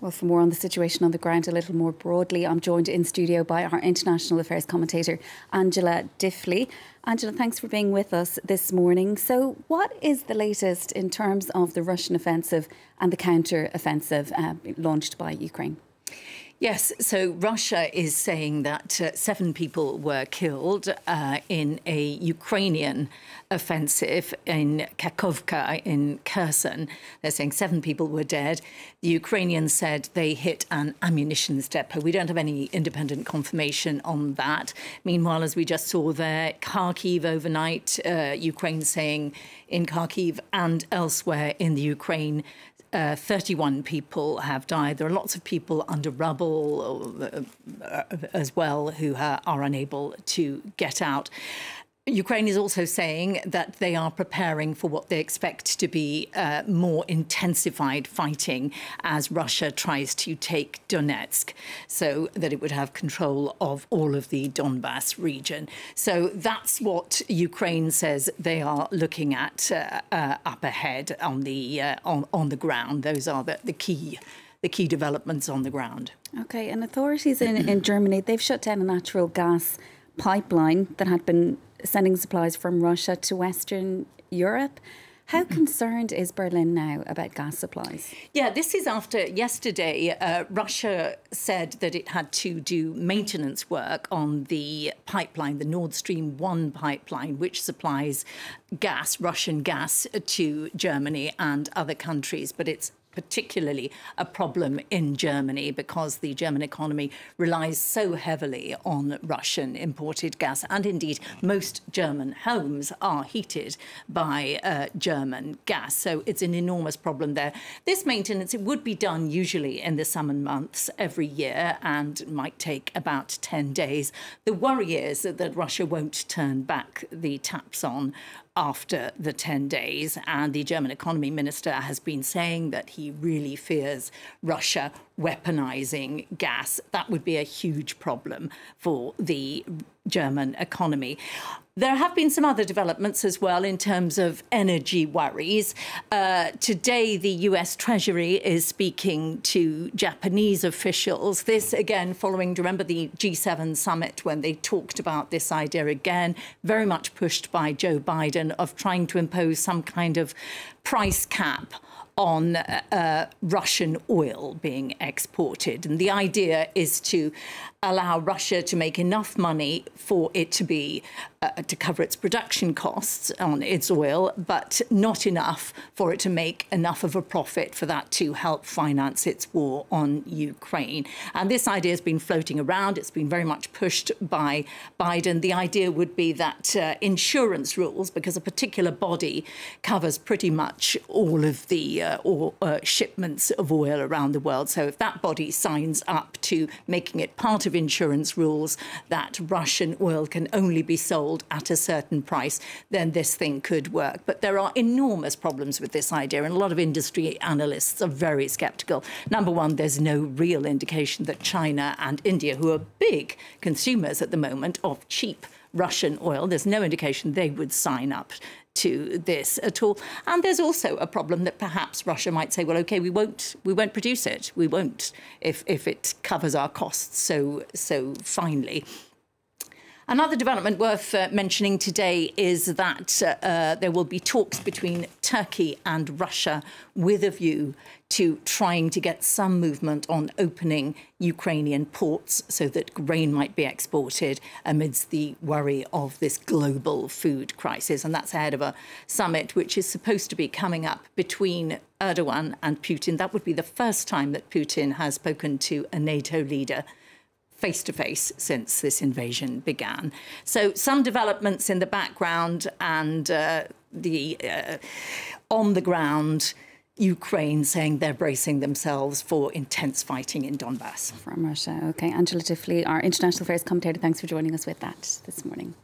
Well, for more on the situation on the ground a little more broadly, I'm joined in studio by our international affairs commentator, Angela Diffley. Angela, thanks for being with us this morning. So what is the latest in terms of the Russian offensive and the counter-offensive launched by Ukraine? Yes, so Russia is saying that 7 people were killed in a Ukrainian offensive in Kharkiv in Kherson. They're saying 7 people were dead. The Ukrainians said they hit an ammunition depot. We don't have any independent confirmation on that. Meanwhile, as we just saw there, Kharkiv overnight, Ukraine saying in Kharkiv and elsewhere in the Ukraine, 31 people have died. There are lots of people under rubble as well who are unable to get out. Ukraine is also saying that they are preparing for what they expect to be more intensified fighting as Russia tries to take Donetsk, so that it would have control of all of the Donbas region. So that's what Ukraine says they are looking at up ahead on the ground. Those are the key developments on the ground. OK, and authorities in Germany, they've shut down a natural gas pipeline that had been sending supplies from Russia to Western Europe. How concerned is Berlin now about gas supplies? Yeah, this is after yesterday Russia said that it had to do maintenance work on the pipeline, the Nord Stream 1 pipeline, which supplies gas, Russian gas, to Germany and other countries. But it's particularly a problem in Germany because the German economy relies so heavily on Russian imported gas. And indeed, most German homes are heated by German gas. So it's an enormous problem there. This maintenance, it would be done usually in the summer months every year and might take about 10 days. The worry is that Russia won't turn back the taps on after the 10 days. And the German economy minister has been saying that he really fears Russia weaponizing gas. That would be a huge problem for the German economy. There have been some other developments as well in terms of energy worries. Today, the US Treasury is speaking to Japanese officials. This, again, following, do you remember the G7 summit when they talked about this idea again, very much pushed by Joe Biden, of trying to impose some kind of price cap on Russian oil being exported. And the idea is to allow Russia to make enough money for it to be to cover its production costs on its oil, but not enough for it to make enough of a profit for that to help finance its war on Ukraine. And this idea has been floating around. It's been very much pushed by Biden. The idea would be that insurance rules, because a particular body covers pretty much all of the shipments of oil around the world. So if that body signs up to making it part of insurance rules that Russian oil can only be sold at a certain price, then this thing could work. But there are enormous problems with this idea, and a lot of industry analysts are very sceptical. Number one, there's no real indication that China and India, who are big consumers at the moment of cheap Russian oil, there's no indication they would sign up to this at all. And there's also a problem that perhaps Russia might say, well, OK, we won't produce it. We won't if it covers our costs so finely. Another development worth mentioning today is that there will be talks between Turkey and Russia with a view to trying to get some movement on opening Ukrainian ports so that grain might be exported amidst the worry of this global food crisis. And that's ahead of a summit which is supposed to be coming up between Erdogan and Putin. That would be the first time that Putin has spoken to a NATO leader face-to-face since this invasion began. So some developments in the background and on the ground, Ukraine saying they're bracing themselves for intense fighting in Donbas. From Russia. OK, Angela Diffley, our international affairs commentator, thanks for joining us with that this morning.